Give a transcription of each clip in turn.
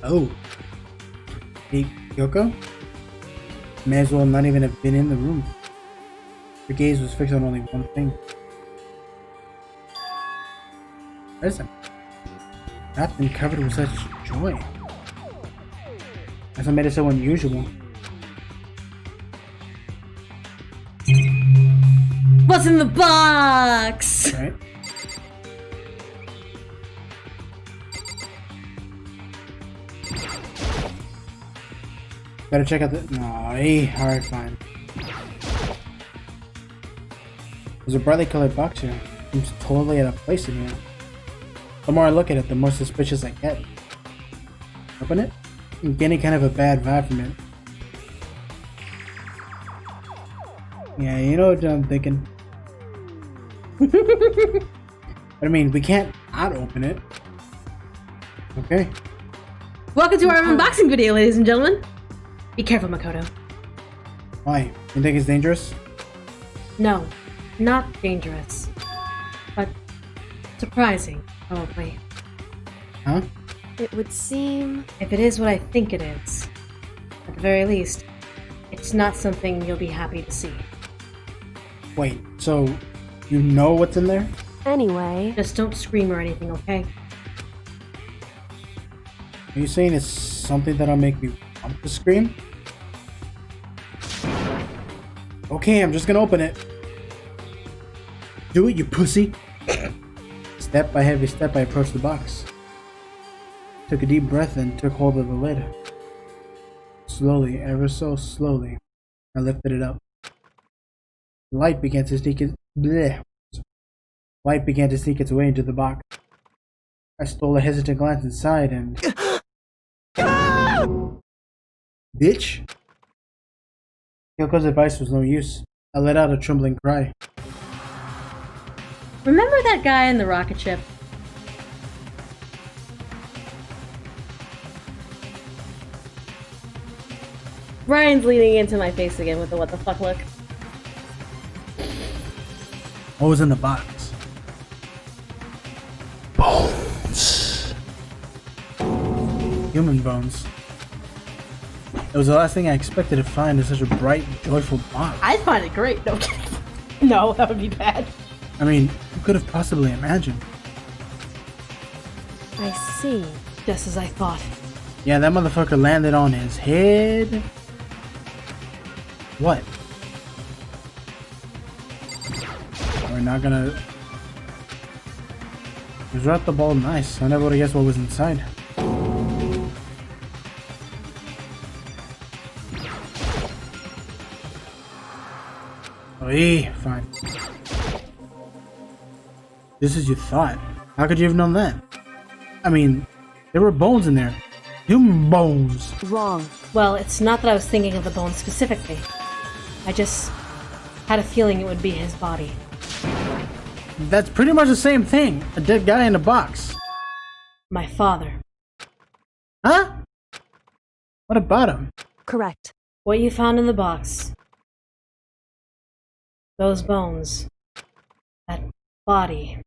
Oh. Hey, Kyoko? May as well not even have been in the room. Her gaze was fixed on only one thing. Present. Wrapped and covered with such joy. That's what made it so unusual. What's in the box? Right? Better check out the. No, hey, alright, fine. There's a brightly colored box here. Seems totally out of place in here. The more I look at it, the more suspicious I get. Open it? I'm getting kind of a bad vibe from it. Yeah, you know what I'm thinking. I mean, we can't not open it. Okay. Welcome to our unboxing video, ladies and gentlemen. Be careful, Makoto. Why? You think it's dangerous? No, not dangerous. But surprising, probably. Huh? It would seem... If it is what I think it is, at the very least, it's not something you'll be happy to see. Wait, so you know what's in there? Anyway... Just don't scream or anything, okay? Are you saying it's something that'll make me want to scream? Okay, I'm just gonna open it. Do it, you pussy! Step by heavy step, I approached the box. Took a deep breath and took hold of the lid. Slowly, ever so slowly, I lifted it up. Light began to sneak its way into the box. I stole a hesitant glance inside and... Bitch! Kyoko's advice was no use. I let out a trembling cry. Remember that guy in the rocket ship? Bryan's leaning into my face again with the what the fuck look. What was in the box? Bones. Human bones. It was the last thing I expected to find in such a bright, joyful box. I find it great. No kidding. No, that would be bad. I mean, who could have possibly imagined? I see. Just as I thought. Yeah, that motherfucker landed on his head. What? We're not gonna... He dropped the ball nice. I never would have guessed what was inside. Oh, yeah, fine. This is your thought. How could you have known that? I mean, there were bones in there. Human bones. Wrong. Well, it's not that I was thinking of the bones specifically. I just had a feeling it would be his body. That's pretty much the same thing. A dead guy in a box. My father. Huh? What about him? Correct. What you found in the box. Those bones. That body.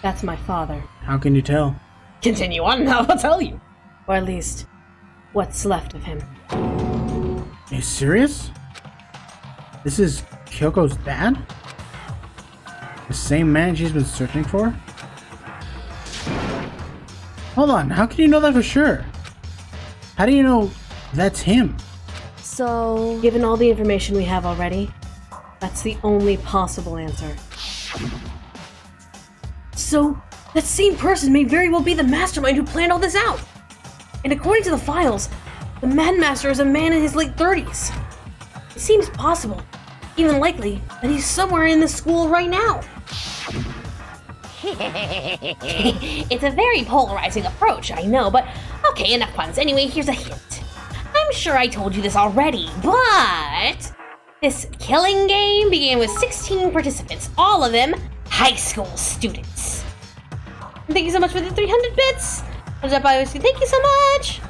That's my father. How can you tell? Continue on and I'll tell you. Or at least, what's left of him. Are you serious? This is Kyoko's dad? The same man she's been searching for? Hold on, how can you know that for sure? How do you know that's him? So... Given all the information we have already, that's the only possible answer. So, that same person may very well be the mastermind who planned all this out. And according to the files, the Headmaster is a man in his late 30s. It seems possible, even likely, that he's somewhere in this school right now. It's a very polarizing approach, I know, but okay, enough puns. Anyway, here's a hint. I'm sure I told you this already, but this killing game began with 16 participants, all of them high school students. Thank you so much for the 300 bits. Thank you so much.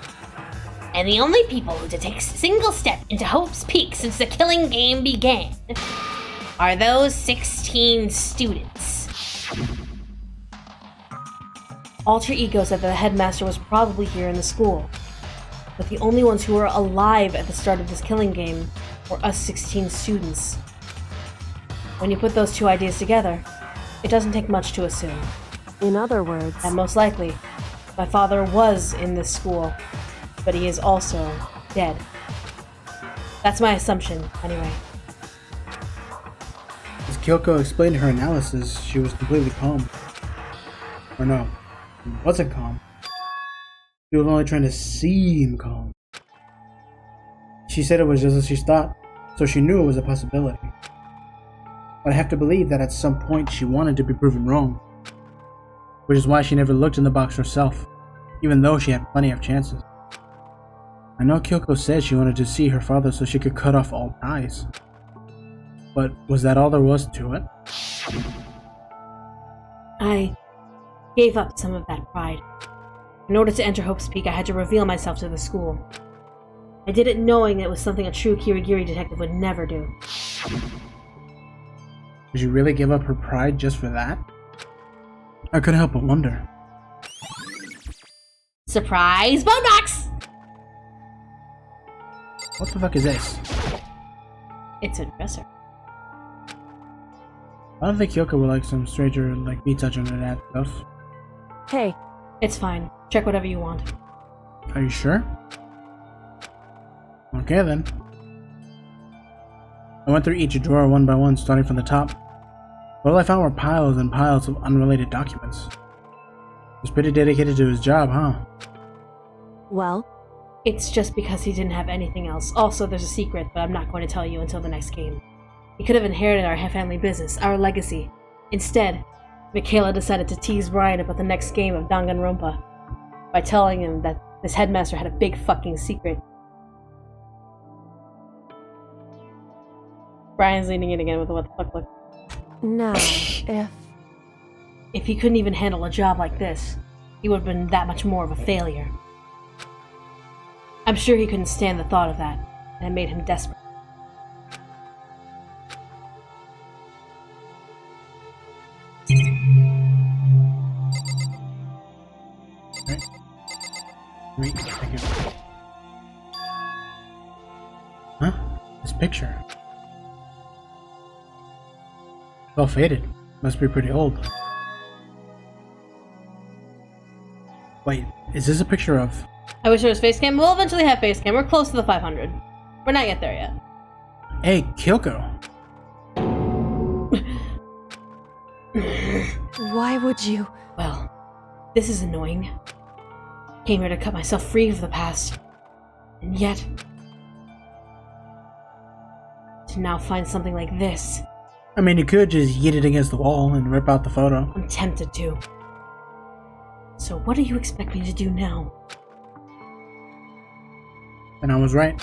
And the only people who to take a single step into Hope's Peak since the killing game began are those 16 students. Alter Ego said that the headmaster was probably here in the school. But the only ones who were alive at the start of this killing game were us 16 students. When you put those two ideas together, it doesn't take much to assume. In other words, And most likely, my father was in this school, but he is also dead. That's my assumption, anyway. As Kyoko explained her analysis, she was completely calm. Or no, she wasn't calm. She was only trying to seem calm. She said it was just as she thought, so she knew it was a possibility. But I have to believe that at some point she wanted to be proven wrong. Which is why she never looked in the box herself, even though she had plenty of chances. I know Kyoko said she wanted to see her father so she could cut off all ties. But was that all there was to it? I gave up some of that pride. In order to enter Hope's Peak, I had to reveal myself to the school. I did it knowing it was something a true Kirigiri detective would never do. Did she really give up her pride just for that? I couldn't help but wonder. Surprise box! What the fuck is this? It's a dresser. I don't think Kyoko would like some stranger like me touching on that stuff. hey, It's fine. Check whatever you want. Are you sure? Okay then. I went through each drawer one by one, starting from the top. All I found were piles and piles of unrelated documents. He was pretty dedicated to his job, huh? well, It's just because he didn't have anything else. Also, there's a secret, but I'm not going to tell you until the next game. He could have inherited our family business, our legacy. Instead, Michaela decided to tease Bryan about the next game of DanganRonpa by telling him that this headmaster had a big fucking secret. Bryan's leaning in again with a what the fuck look. now, if... If he couldn't even handle a job like this, he would have been that much more of a failure. I'm sure he couldn't stand the thought of that, and it made him desperate. Wait a second. Huh? This picture. It's all faded. Must be pretty old. Wait, is this a picture of... I wish there was face cam. We'll eventually have face cam. We're close to the 500. We're not yet there yet. Hey, Kyoko! Why would you... Well, this is annoying. Came here to cut myself free of the past. And yet... to now find something like this. I mean, you could just yeet it against the wall and rip out the photo. I'm tempted to. So what do you expect me to do now? And I was right.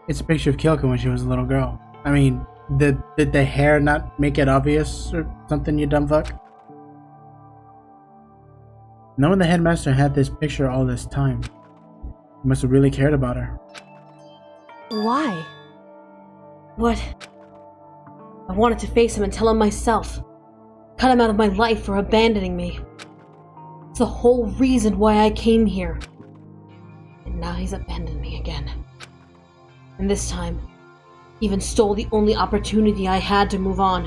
It's a picture of Kyoko when she was a little girl. I mean, did the hair not make it obvious or something, you dumb fuck? Knowing the headmaster had this picture all this time, he must have really cared about her. Why? What? I wanted to face him and tell him myself. Cut him out of my life for abandoning me. It's the whole reason why I came here. And now he's abandoned me again. And this time, even stole the only opportunity I had to move on.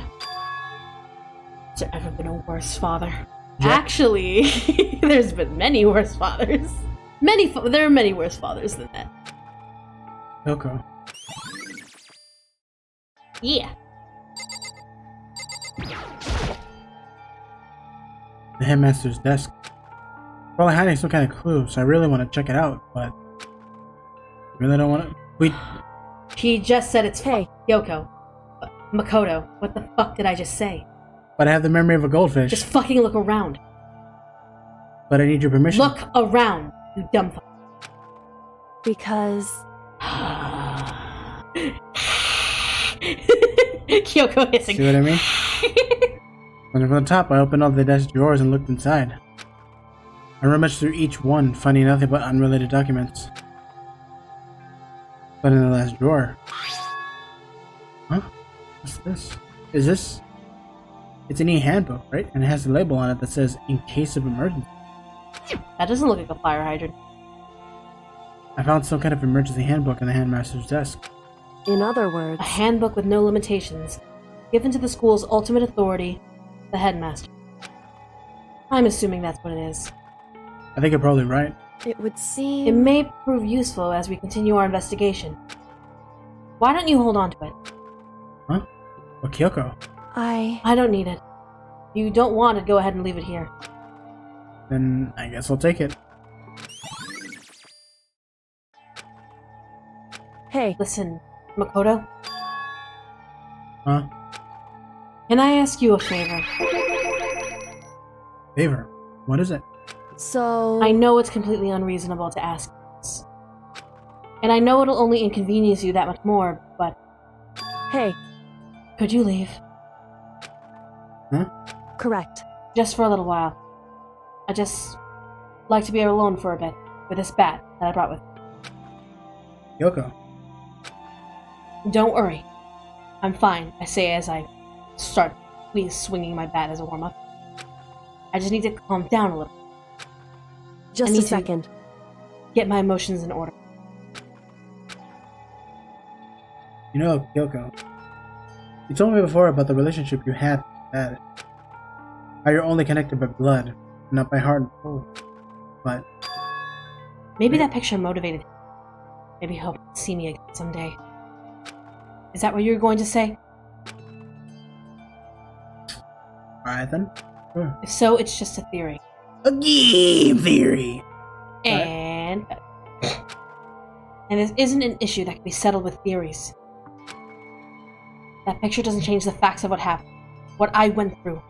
Has there ever been a worse father? Yeah. Actually, there's been many worse fathers. There are many worse fathers than that. Kyoko. Yeah. The headmaster's desk. Probably hiding some kind of clue, so I really want to check it out, but... really don't want to... Wait. She just said it's Hey. Yoko. Makoto, what the fuck did I just say? But I have the memory of a goldfish. Just fucking look around. But I need your permission. Look around, you dumb fuck. Because... Kyoko hissing. See what I mean? When from the top, I opened all the desk drawers and looked inside. I rummaged through each one, finding nothing but unrelated documents. But in the last drawer... Huh? What's this? Is this... It's an e-handbook, right? And it has a label on it that says, in case of emergency. That doesn't look like a fire hydrant. I found some kind of emergency handbook on the Headmaster's desk. In other words, A handbook with no limitations, given to the school's ultimate authority, the Headmaster. I'm assuming that's what it is. I think you're probably right. it would seem... It may prove useful as we continue our investigation. Why don't you hold on to it? Huh? Well, Kyoko. I don't need it. If you don't want it, go ahead and leave it here. Then I guess I'll take it. Hey, Listen, Makoto, Huh? can I ask you a favor? Favor. What is it? so... I know it's completely unreasonable to ask this. And I know it'll only inconvenience you that much more, but Hey, could you leave? Huh? correct. Just for a little while. I just like to be alone for a bit with this bat that I brought with me. Kyoko. Don't worry. I'm fine, I say as I start swinging my bat as a warm-up. I just need to calm down a little. Just need a to- second. Get my emotions in order. You know, Kyoko. You told me before about the relationship you had with Dad. How you're only connected by blood, not by heart and soul. But Maybe that picture motivated him. Maybe he'll see me again someday. Is that what you were going to say? alright then. Sure. If so, it's just a theory. A game theory! And this isn't an issue that can be settled with theories. That picture doesn't change the facts of what happened. What I went through.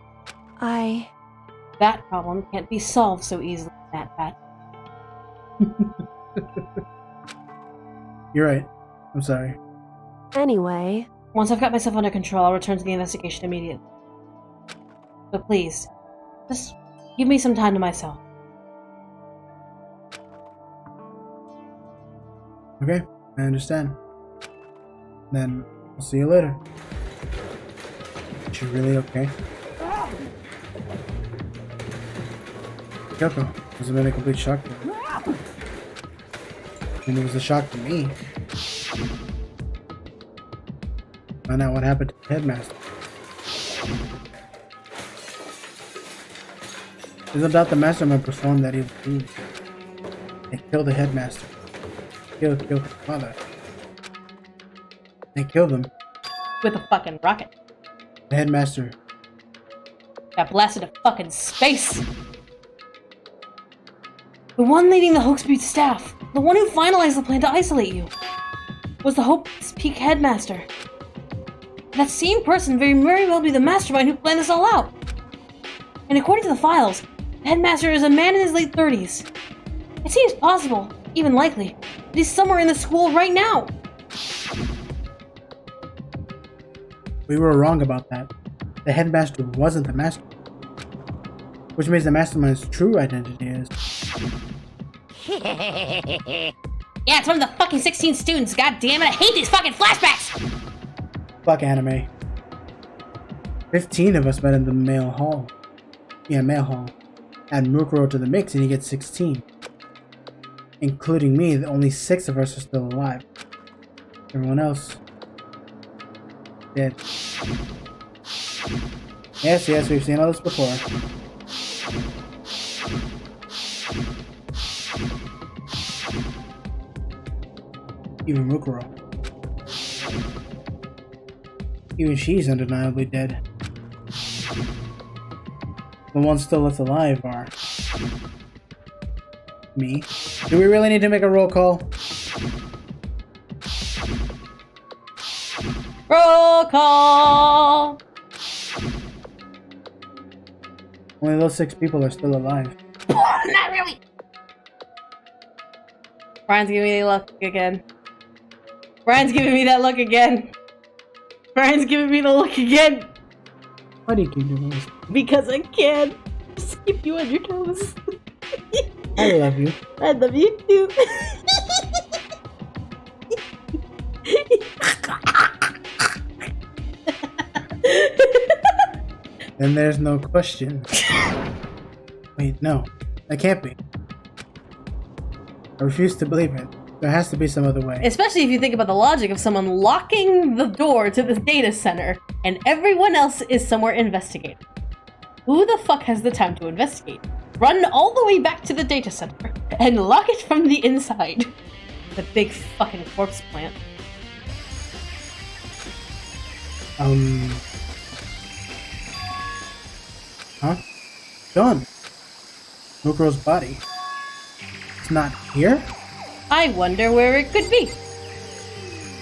That problem can't be solved so easily, Bat. You're right. I'm sorry. Anyway, Once I've got myself under control, I'll return to the investigation immediately. But please, just give me some time to myself. Okay, I understand. Then I'll see you later. Is you really okay? Kyoko, this has been a complete shock to you. And it was a shock to me. Find out what happened to the Headmaster. There's no doubt the mastermind performed that evil deed. They killed the Headmaster. Killed Kyoko's father. They killed him. With a fucking rocket. The Headmaster. Got blasted to fucking space! The one leading the Hoaxbeat staff, the one who finalized the plan to isolate you, was the Hope's Peak Headmaster. That same person very well be the mastermind who planned this all out. And according to the files, the Headmaster is a man in his late 30s. It seems possible, even likely, that he's somewhere in the school right now. We were wrong about that. The Headmaster wasn't the master. Which means the mastermind's true identity is. Yeah, it's one of the fucking 16 students. God damn it, I hate these fucking flashbacks! Fuck anime. 15 of us met in the male hall. Yeah, male hall. Add Mukuro to the mix and you get 16. Including me, only 6 of us are still alive. Everyone else dead. Yes, we've seen all this before. Even Mukuro. Even she's undeniably dead. The ones still left alive are... me. Do we really need to make a roll call? Roll call! Only those 6 people are still alive. Not really! Brian's giving me the look again. Brian's giving me that look again. Brian's giving me the look again. Why do you keep doing this? Because I can. Just keep you on your toes. I love you. I love you too. Then there's no question. Wait, no. That can't be. I refuse to believe it. There has to be some other way. Especially if you think about the logic of someone locking the door to the data center and everyone else is somewhere investigating. Who the fuck has the time to investigate? Run all the way back to the data center and lock it from the inside. The big fucking corpse plant. Huh? Gone. Mukuro's body. It's not here? I wonder where it could be.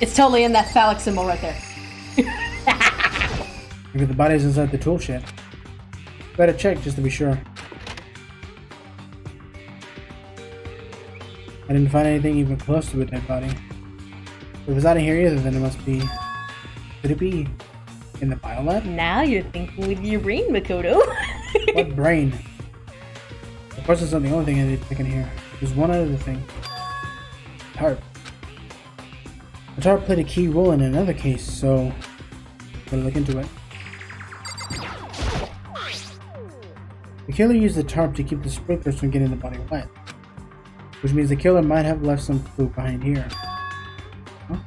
It's totally in that phallic symbol right there. Maybe the body's inside the tool shed. Better check just to be sure. I didn't find anything even close to a dead body. If it's not in here either, then it must be... Could it be in the biolab? Now you're thinking with your brain, Makoto. What brain? Of course, it's not the only thing I need to pick in here. There's one other thing. Tarp. The tarp played a key role in another case, so gotta look into it. The killer used the tarp to keep the sprinklers from getting the body wet, which means the killer might have left some clue behind here. Huh?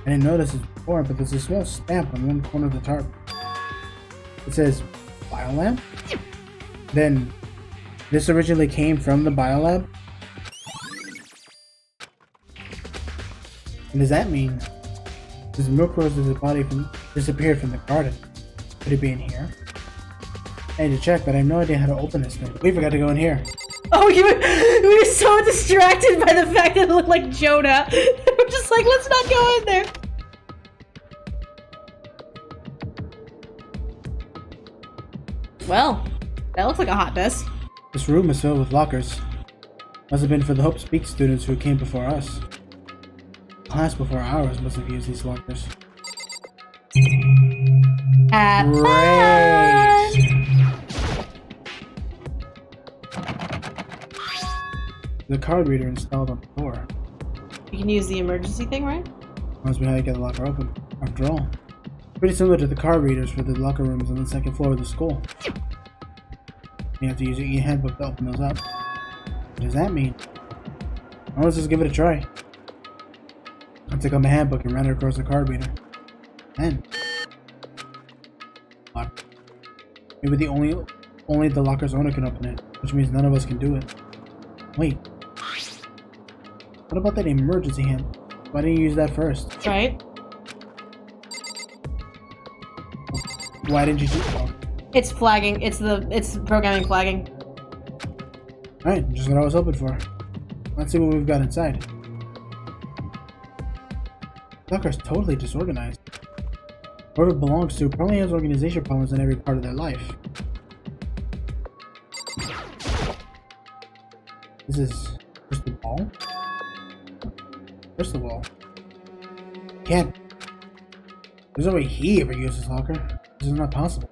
I didn't notice this before, but there's a small stamp on one corner of the tarp. It says Biolab? Then, this originally came from the Biolab? What does that mean? This Mukuro's body disappeared from the garden. Could it be in here? I need to check, but I have no idea how to open this thing. We forgot to go in here. Oh, we were so distracted by the fact that it looked like Jonah. We're just like, let's not go in there. Well, that looks like a hot mess. This room is filled with lockers. Must have been for the Hope Speak students who came before us. Class before ours must have used these lockers. Great! The card reader installed on the door. You can use the emergency thing, right? Must be how you get the locker open. After all, pretty similar to the card readers for the locker rooms on the second floor of the school. You have to use your handbook to open those up. What does that mean? Well, let's just give it a try. I took out my handbook and ran it across the card reader. Then, locked. Maybe only the locker's owner can open it, which means none of us can do it. Wait. What about that emergency hand? Why didn't you use that first? Right. Why didn't you do that? It's flagging. It's programming flagging. Alright, just what I was hoping for. Let's see what we've got inside. The locker's totally disorganized. Whoever it belongs to probably has organization problems in every part of their life. This is just the wall? First of all, can't. There's no way he ever used this locker. This is not possible.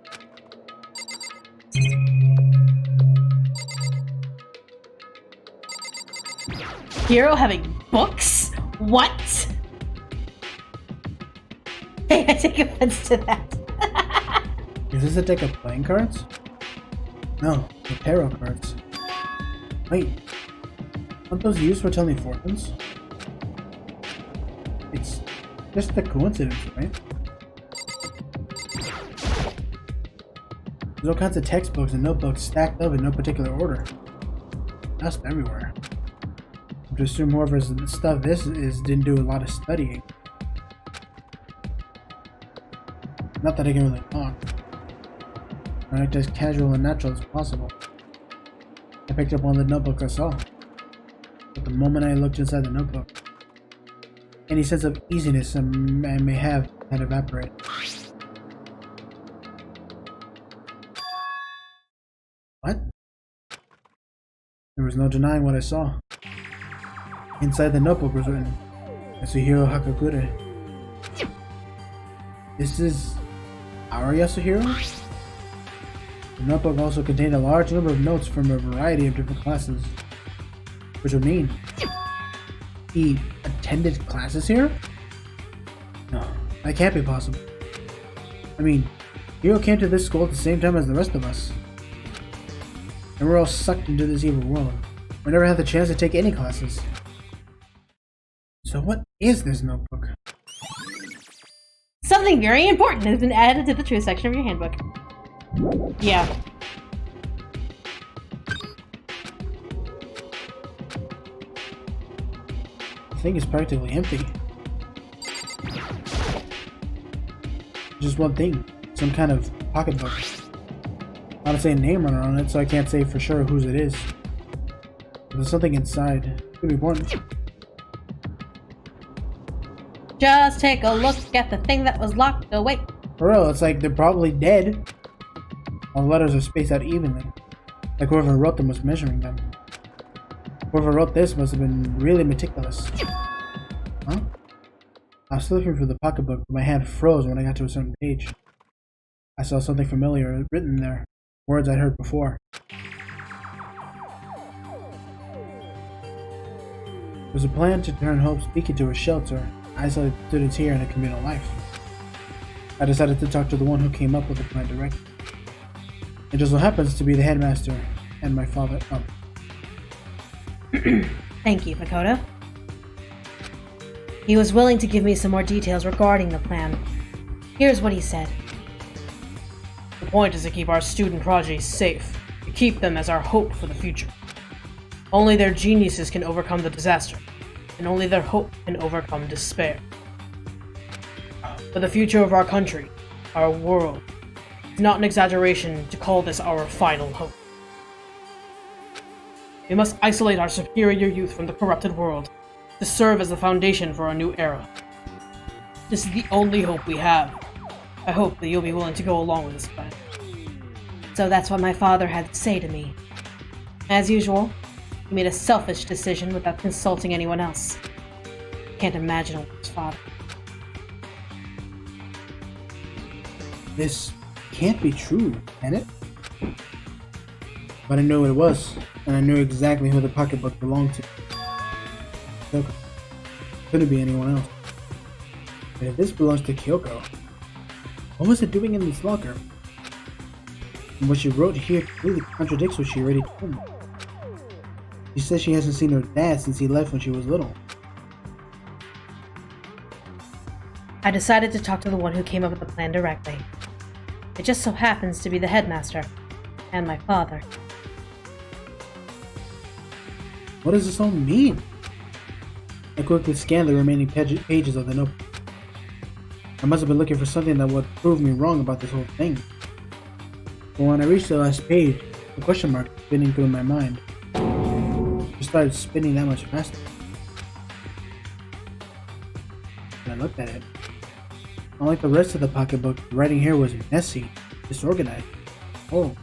Hero having books? What? Hey, I take offense to that. Is this a deck of playing cards? No, the tarot cards. Wait, aren't those used for telling fortunes? It's just a coincidence, right? There's all kinds of textbooks and notebooks stacked up in no particular order. Dust everywhere. I would assume whoever's stuff this is didn't do a lot of studying. Not that I can really talk. I act as casual and natural as possible. I picked up one of the notebooks I saw. But the moment I looked inside the notebook, any sense of easiness I may have had evaporated. What? There was no denying what I saw. Inside the notebook was written, Yasuhiro Hakagure. This is our Yasuhiro? The notebook also contained a large number of notes from a variety of different classes. Which would mean he attended classes here? No, that can't be possible. I mean, Hero came to this school at the same time as the rest of us. And we're all sucked into this evil world. We never had the chance to take any classes. So what is this notebook? Something very important has been added to the truth section of your handbook. Yeah. The thing is practically empty. Just one thing. Some kind of pocketbook. I don't say a name runner on it, so I can't say for sure whose it is. But there's something inside. It could be important. Just take a look at the thing that was locked away. For real, it's like they're probably dead. All the letters are spaced out evenly. Like whoever wrote them was measuring them. Whoever wrote this must have been really meticulous. Huh? I was looking for the pocketbook, but my hand froze when I got to a certain page. I saw something familiar written there. Words I'd heard before. It was a plan to turn Hope's Peak into a shelter, isolate students here in a communal life. I decided to talk to the one who came up with the plan directly. It just so happens to be the headmaster and my father. Oh. Thank you, Makoto. He was willing to give me some more details regarding the plan. Here's what he said. The point is to keep our student prodigy safe, to keep them as our hope for the future. Only their geniuses can overcome the disaster, and only their hope can overcome despair. For the future of our country, our world, it's not an exaggeration to call this our final hope. We must isolate our superior youth from the corrupted world, to serve as the foundation for a new era. This is the only hope we have. I hope that you'll be willing to go along with this plan. So that's what my father had to say to me. As usual, he made a selfish decision without consulting anyone else. Can't imagine a worse father. This can't be true, can it? But I knew it was, and I knew exactly who the pocketbook belonged to. Kyoko. Couldn't be anyone else. But if this belongs to Kyoko, what was it doing in this locker? And what she wrote here completely contradicts what she already told me. She says she hasn't seen her dad since he left when she was little. I decided to talk to the one who came up with the plan directly. It just so happens to be the headmaster and my father. What does this all mean? I quickly scanned the remaining pages of the notebook. I must have been looking for something that would prove me wrong about this whole thing. But when I reached the last page, the question mark spinning through my mind. It started spinning that much faster. When I looked at it, unlike the rest of the pocketbook, the writing here was messy, disorganized. Oh.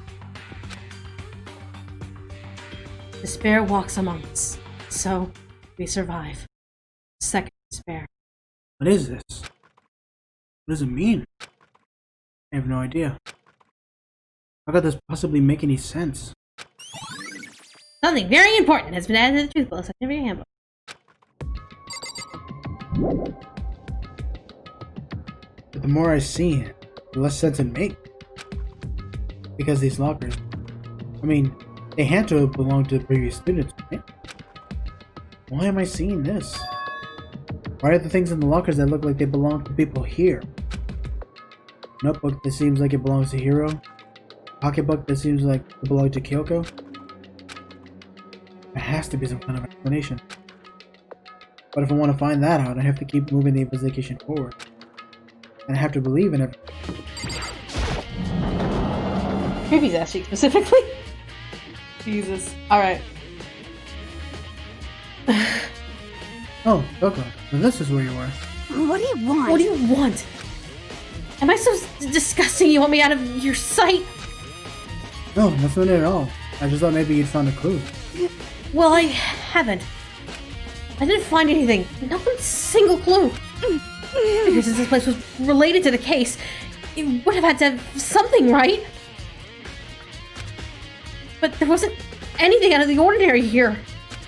Despair walks among us, so we survive. Second despair. What is this? What does it mean? I have no idea. How could this possibly make any sense? Something very important has been added to the truth section of your handbook. But the more I see, the less sense it makes. Because these lockers, I mean, they had to have belonged to the previous students, right? Why am I seeing this? Why are the things in the lockers that look like they belong to people here? Notebook that seems like it belongs to Hiro. Pocketbook that seems like it belongs to Kyoko. There has to be some kind of explanation. But if I want to find that out, I have to keep moving the investigation forward. And I have to believe in it. Creepy's ass cheek specifically. Jesus. Alright. Oh, Kyoko, well, this is where you were. What do you want? What do you want? Am I so disgusting you want me out of your sight? No, that's not it at all. I just thought maybe you'd found a clue. Well, I haven't. I didn't find anything. Not one single clue. Because since this place was related to the case, it would have had to have something, right? But there wasn't anything out of the ordinary here.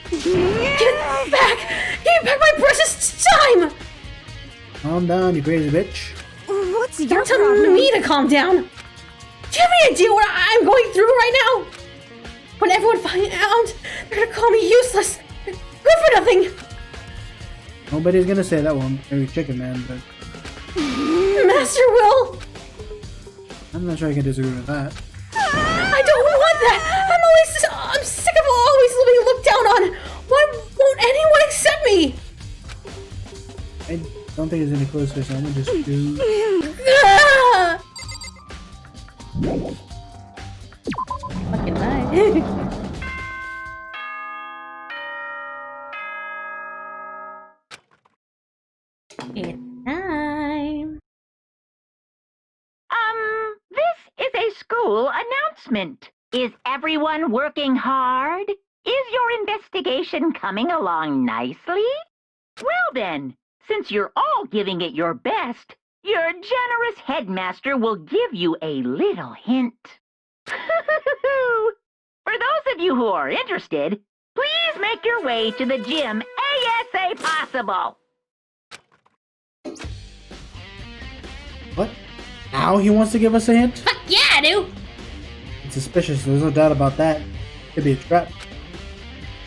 Give it back! Give back my precious time! Calm down, you crazy bitch. What's your Don't tell problem? me to calm down! you have any idea what I'm going through right now? When everyone finds out, they're gonna call me useless. Good for nothing. Nobody's gonna say that one. Maybe Chicken Man, but Master will. I'm not sure I can disagree with that. I don't want that. I'm sick of always being looked down on. Why won't anyone accept me? I don't think there's any close fish. I'm gonna just do. Ah! Fucking nice. It's time. This is a school announcement. Is everyone working hard? Is your investigation coming along nicely? Well then, since you're all giving it your best, your generous headmaster will give you a little hint. For those of you who are interested, please make your way to the gym ASA possible. What? Now he wants to give us a hint? Fuck yeah, I do. It's suspicious. There's no doubt about that. Could be a trap.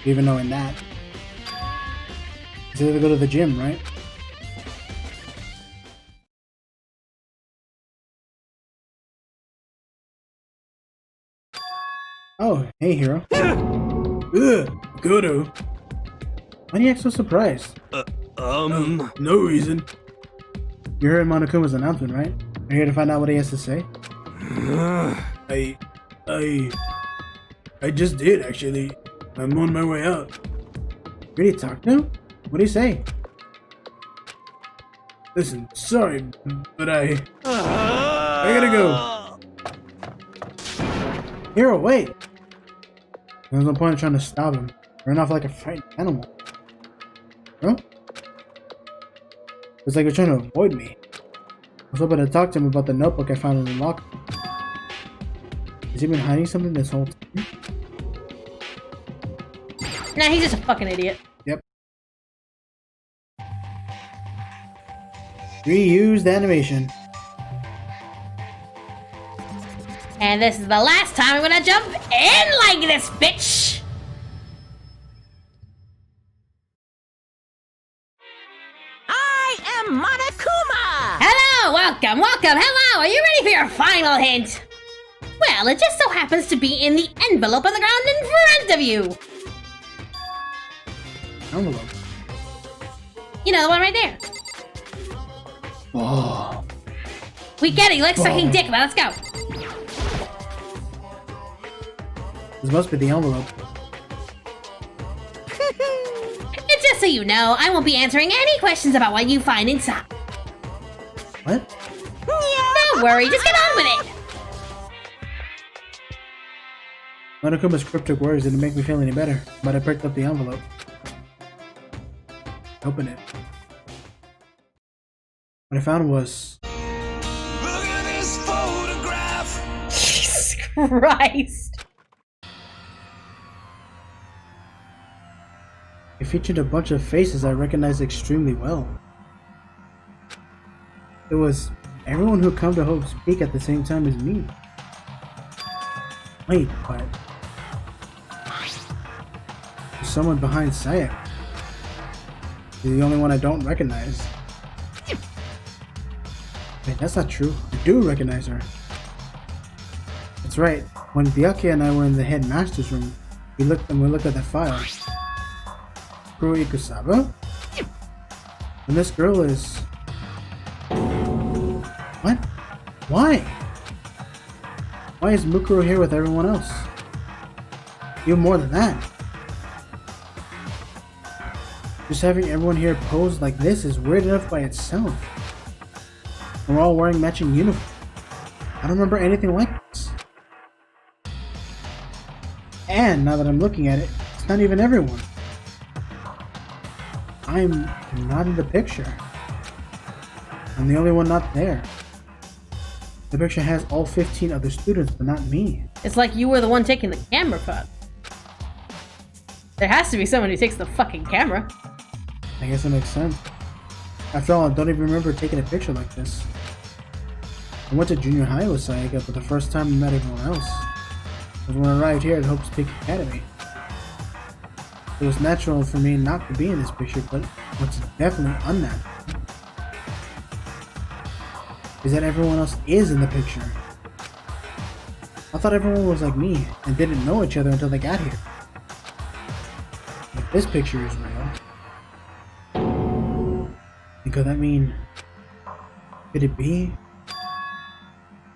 Even knowing that. He's either go to the gym, right? Oh, hey, hero. Ugh, Godo. Why do you act so surprised? No reason. You heard Monokuma's announcement, right? You're here to find out what he has to say? I just did, actually. I'm on my way out. Really talk to him? What do you say? Listen, sorry, but I gotta go. Hero, wait! There's no point in trying to stop him. Run off like a frightened animal. Huh? It's like you're trying to avoid me. I was hoping to talk to him about the notebook I found in the locker. Has he been hiding something this whole time? Nah, he's just a fucking idiot. Yep. Reused animation. And this is the last time I'm gonna jump in like this, bitch! I am Monokuma! Hello, welcome, hello! Are you ready for your final hint? Well, it just so happens to be in the envelope on the ground in front of you! Envelope. You know, the one right there. Oh. We get it, you like sucking dick, but let's go. This must be the envelope. And just so you know, I won't be answering any questions about what you find inside. What? Don't worry, just get on with it! Monokuma's cryptic words didn't make me feel any better, but I picked up the envelope. Open it. What I found was... Look at this photograph. Jesus Christ. It featured a bunch of faces I recognized extremely well. It was everyone who come to Hope's Peak at the same time as me. Wait, but... There's someone behind Saya. You're the only one I don't recognize. Wait, that's not true. I do recognize her. That's right. When Byakuya and I were in the Headmaster's room, we looked at that file. Kuro Ikusaba? And this girl is... What? Why? Why is Mukuro here with everyone else? Even more than that. Just having everyone here posed like this is weird enough by itself. And we're all wearing matching uniforms. I don't remember anything like this. And now that I'm looking at it, it's not even everyone. I'm not in the picture. I'm the only one not there. The picture has all 15 other students, but not me. It's like you were the one taking the camera cut. There has to be someone who takes the fucking camera. I guess it makes sense. After all, I don't even remember taking a picture like this. I went to junior high with Sayaka, but the first time I met everyone else was when I arrived here at Hope's Peak Academy. It was natural for me not to be in this picture, but what's definitely unnatural is that everyone else is in the picture. I thought everyone was like me and didn't know each other until they got here. If this picture is real, then could that mean, could it be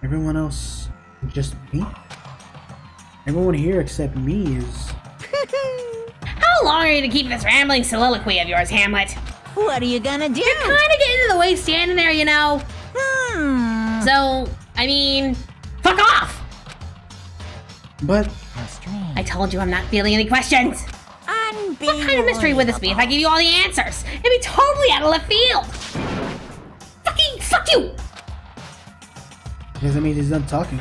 everyone else just me? Everyone here except me is... How long are you to keep this rambling soliloquy of yours, Hamlet? What are you gonna do? You're kinda getting in the way standing there, you know. So, I mean, fuck off! But I told you I'm not feeling any questions. What kind of mystery would this be if I gave you all the answers? It'd be totally out of left field. Fucking fuck you! I guess that means he's done talking.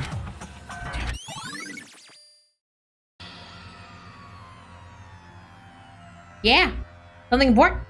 Yeah. Something important?